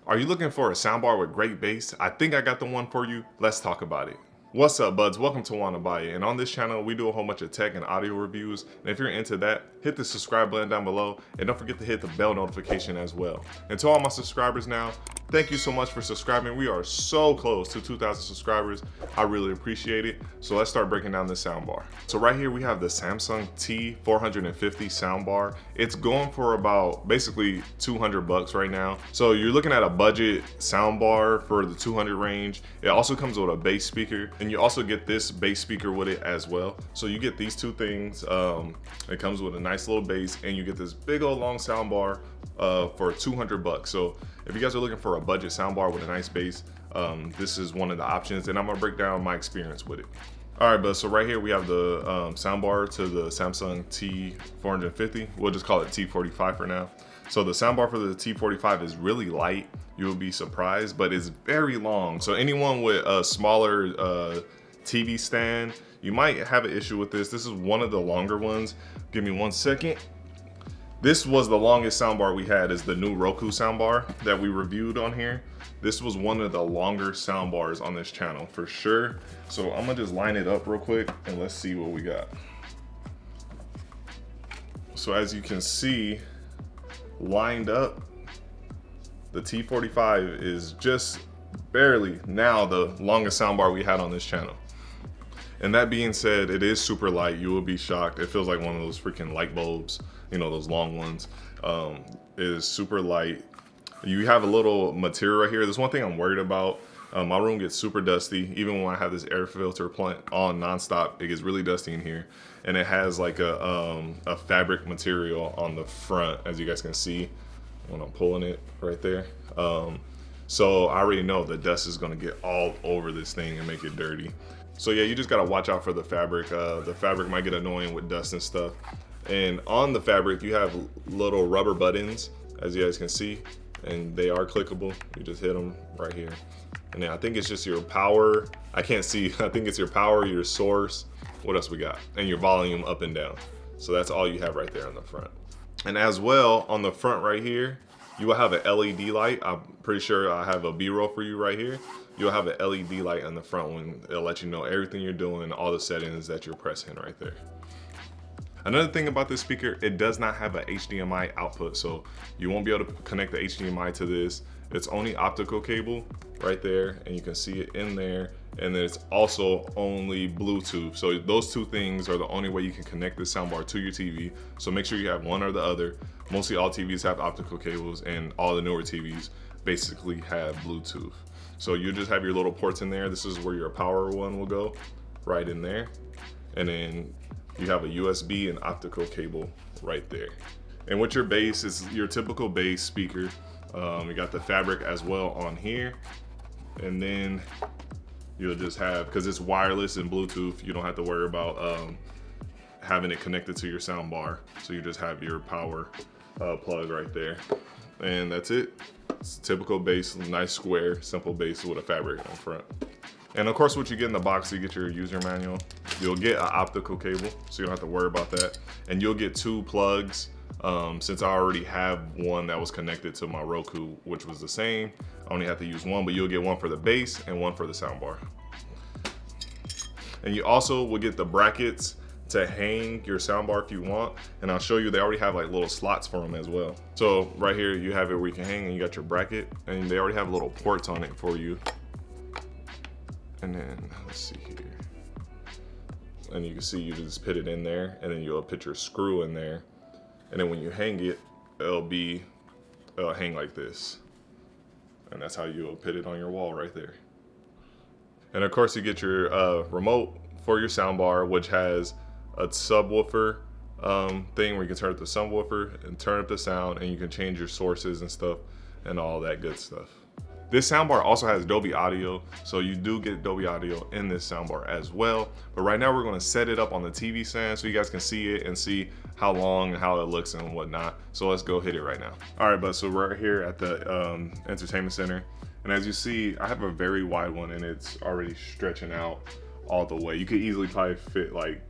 Are you looking for a soundbar with great bass? I think I got the one for you. Let's talk about it. What's up, buds? Welcome to Wanna Buy It. And on this channel, we do a whole bunch of tech and audio reviews. And if you're into that, hit the subscribe button down below. And don't forget to hit the bell notification as well. And to all my subscribers now, thank you so much for subscribing. We are so close to 2,000 subscribers. I really appreciate it. So let's start breaking down this soundbar. So right here, we have the Samsung T450 Soundbar. It's going for about basically 200 bucks right now. So you're looking at a budget soundbar for the 200 range. It also comes with a bass speaker, and you also get this bass speaker with it as well. So you get these two things. It comes with a nice little bass, and you get this big old long soundbar for 200 bucks. So if you guys are looking for a budget soundbar with a nice bass, this is one of the options, and I'm gonna break down my experience with it. All right, but so right here we have the soundbar to the Samsung T450. We'll just call it T45 for now. So the soundbar for the T45 is really light. You'll be surprised, but it's very long. So anyone with a smaller TV stand, you might have an issue with this. This is one of the longer ones. Give me 1 second. This was the longest soundbar we had, is the new Roku soundbar that we reviewed on here. This was one of the longer soundbars on this channel for sure. So I'm gonna just line it up real quick and let's see what we got. So as you can see, lined up, the T45 is just barely now the longest soundbar we had on this channel. And that being said, it is super light. You will be shocked. It feels like one of those freaking light bulbs, you know, those long ones. It is super light. You have a little material right here. There's one thing I'm worried about. My room gets super dusty. Even when I have this air filter on nonstop, it gets really dusty in here. And it has like a fabric material on the front, as you guys can see when I'm pulling it right there. So I already know the dust is gonna get all over this thing and make it dirty. So yeah, you just gotta watch out for the fabric. The fabric might get annoying with dust and stuff. And on the fabric, you have little rubber buttons, as you guys can see, and they are clickable. You just hit them right here. And then I think it's just your power. I can't see, I think it's your power, your source. What else we got? And your volume up and down. So that's all you have right there on the front. And as well, on the front right here, you will have an LED light. I'm pretty sure I have a B-roll for you right here. You'll have an LED light on the front one. It'll let you know everything you're doing, all the settings that you're pressing right there. Another thing about this speaker, it does not have an HDMI output, so you won't be able to connect the HDMI to this. It's only optical cable right there, and you can see it in there. And then it's also only Bluetooth. So those two things are the only way you can connect this soundbar to your TV. So make sure you have one or the other. Mostly all TVs have optical cables, and all the newer TVs basically have Bluetooth. So you just have your little ports in there. This is where your power one will go, right in there. And then you have a USB and optical cable right there. And with your bass, it's your typical bass speaker. You got the fabric as well on here. And then you'll just have, because it's wireless and Bluetooth, you don't have to worry about having it connected to your sound bar. So you just have your power plug right there. And that's it. It's typical bass, nice square, simple bass with a fabric on front. And of course, what you get in the box, you get your user manual. You'll get an optical cable, so you don't have to worry about that. And you'll get 2 plugs. Since I already have one that was connected to my Roku, which was the same, I only have to use one, but you'll get one for the bass and one for the soundbar. And you also will get the brackets to hang your soundbar if you want. And I'll show you, they already have like little slots for them as well. So right here, you have it where you can hang, and you got your bracket, and they already have little ports on it for you. And then, let's see here. And you can see you just put it in there, and then you'll put your screw in there. And then when you hang it, it'll hang like this. And that's how you'll put it on your wall right there. And of course, you get your remote for your soundbar, which has a subwoofer thing where you can turn up the subwoofer and turn up the sound, and you can change your sources and stuff and all that good stuff. This soundbar also has Dolby Audio, so you do get Dolby Audio in this soundbar as well. But right now we're gonna set it up on the TV stand so you guys can see it and see how long and how it looks and whatnot. So let's go hit it right now. All right, but so we're right here at the entertainment center. And as you see, I have a very wide one, and it's already stretching out all the way. You could easily probably fit like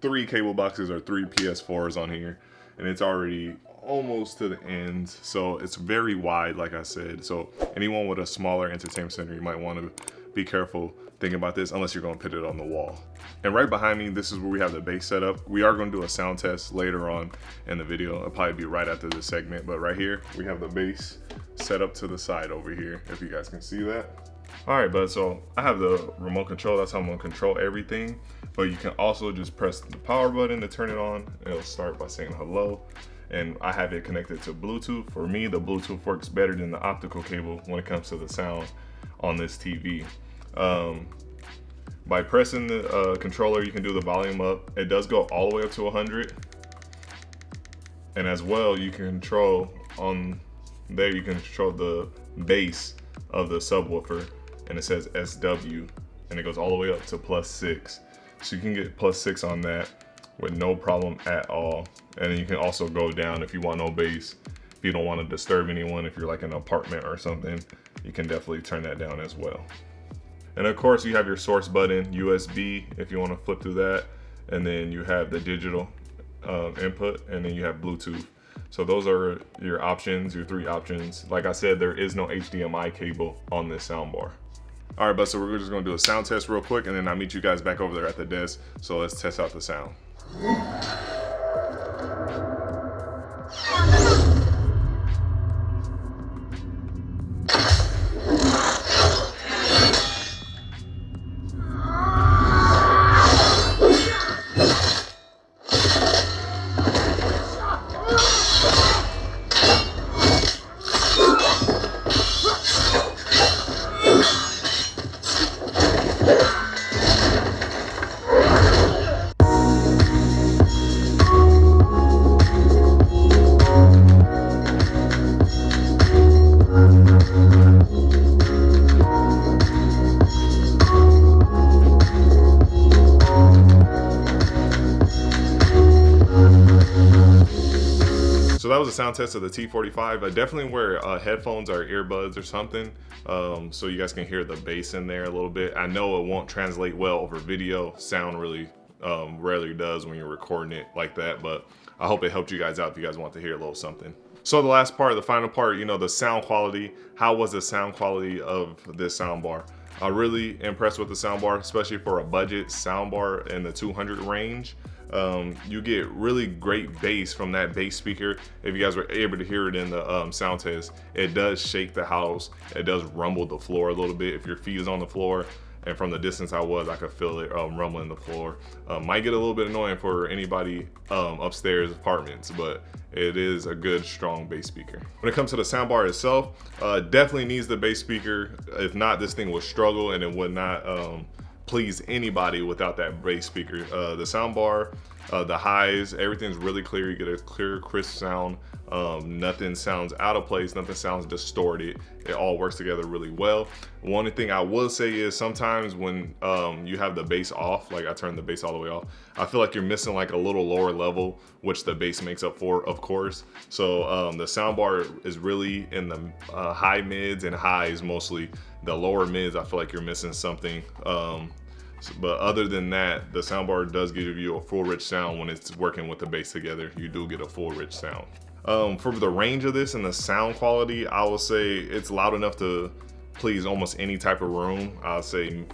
3 cable boxes or 3 PS4s on here. And it's already almost to the end, so it's very wide, like I said. So anyone with a smaller entertainment center, you might want to be careful thinking about this unless you're going to put it on the wall. And right behind me, this is where we have the bass set up. We are going to do a sound test later on in the video. It'll probably be right after this segment, but right here we have the bass set up to the side over here, if you guys can see that. All right, bud, so I have the remote control. That's how I'm gonna control everything. But you can also just press the power button to turn it on. It'll start by saying hello. And I have it connected to Bluetooth. For me, the Bluetooth works better than the optical cable when it comes to the sound on this TV. By pressing the controller, you can do the volume up. It does go all the way up to 100. And as well, you can control on there, you can control the bass of the subwoofer, and it says SW, and it goes all the way up to +6. So you can get +6 on that with no problem at all. And then you can also go down if you want no bass. If you don't want to disturb anyone, if you're like in an apartment or something, you can definitely turn that down as well. And of course, you have your source button, USB, if you want to flip through that. And then you have the digital input, and then you have Bluetooth. So those are your options, your 3 options. Like I said, there is no HDMI cable on this soundbar. All right, but so we're just gonna do a sound test real quick, and then I'll meet you guys back over there at the desk. So let's test out the sound. So that was a sound test of the T450. I definitely wear headphones or earbuds or something, so you guys can hear the bass in there a little bit. I know it won't translate well over video. Sound really rarely does when you're recording it like that, but I hope it helped you guys out if you guys want to hear a little something. So the last part, the final part, you know, the sound quality. How was the sound quality of this soundbar? I'm really impressed with the soundbar, especially for a budget soundbar in the 200 range. You get really great bass from that bass speaker. If you guys were able to hear it in the sound test, it does shake the house. It does rumble the floor a little bit. If your feet is on the floor, and from the distance I could feel it rumbling the floor. Might get a little bit annoying for anybody upstairs apartments, but it is a good, strong bass speaker. When it comes to the soundbar itself, definitely needs the bass speaker. If not, this thing would struggle and it would not please anybody without that bass speaker. The soundbar, the highs, everything's really clear. You get a clear, crisp sound. Nothing sounds out of place, nothing sounds distorted. It all works together really well. One thing I will say is sometimes when you have the bass off, like I turn the bass all the way off, I feel like you're missing like a little lower level, which the bass makes up for, of course. So the soundbar is really in the high mids and highs mostly. The lower mids, I feel like you're missing something. But other than that, the soundbar does give you a full rich sound when it's working with the bass together. You do get a full rich sound. For the range of this and the sound quality, I will say it's loud enough to please almost any type of room. I'll say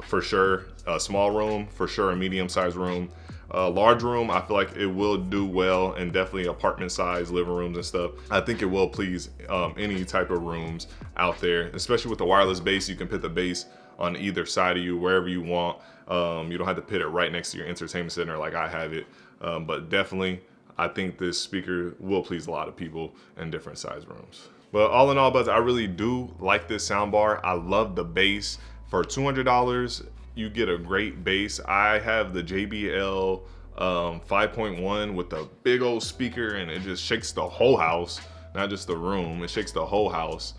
for sure a small room, for sure a medium-sized room. Large room, I feel like it will do well, and definitely apartment size, living rooms and stuff. I think it will please any type of rooms out there, especially with the wireless bass. You can put the bass on either side of you, wherever you want. You don't have to put it right next to your entertainment center like I have it, but definitely I think this speaker will please a lot of people in different size rooms. But all in all, buds, I really do like this soundbar. I love the bass. For $200, you get a great bass. I have the JBL 5.1 with the big old speaker, and it just shakes the whole house, not just the room. It shakes the whole house.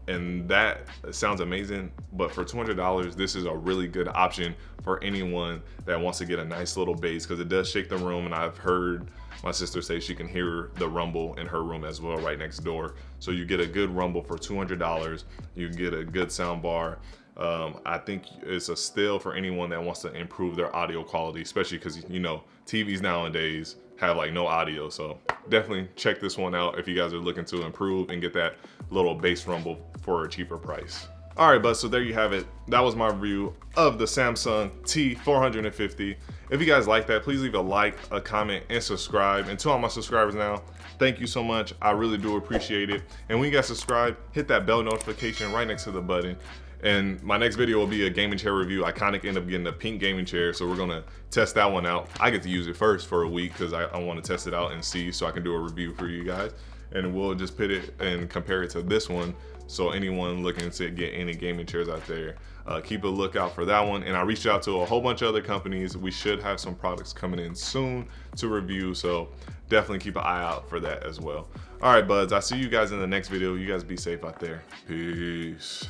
And that sounds amazing, but for $200, this is a really good option for anyone that wants to get a nice little bass, because it does shake the room, and I've heard my sister say she can hear the rumble in her room as well right next door. So you get a good rumble for $200. You get a good sound bar. I think it's a steal for anyone that wants to improve their audio quality, especially because, you know, TVs nowadays have like no audio. So definitely check this one out if you guys are looking to improve and get that little bass rumble for a cheaper price. All right, bud, so there you have it. That was my review of the Samsung T450. If you guys like that, please leave a like, a comment, and subscribe. And to all my subscribers now, thank you so much. I really do appreciate it. And when you guys subscribe, hit that bell notification right next to the button. And my next video will be a gaming chair review. I kind of end up getting a pink gaming chair, so we're gonna test that one out. I get to use it first for a week because I want to test it out and see, so I can do a review for you guys. And we'll just put it and compare it to this one. So anyone looking to get any gaming chairs out there, keep a lookout for that one. And I reached out to a whole bunch of other companies. We should have some products coming in soon to review, so definitely keep an eye out for that as well. All right, buds, I'll see you guys in the next video. You guys be safe out there. Peace.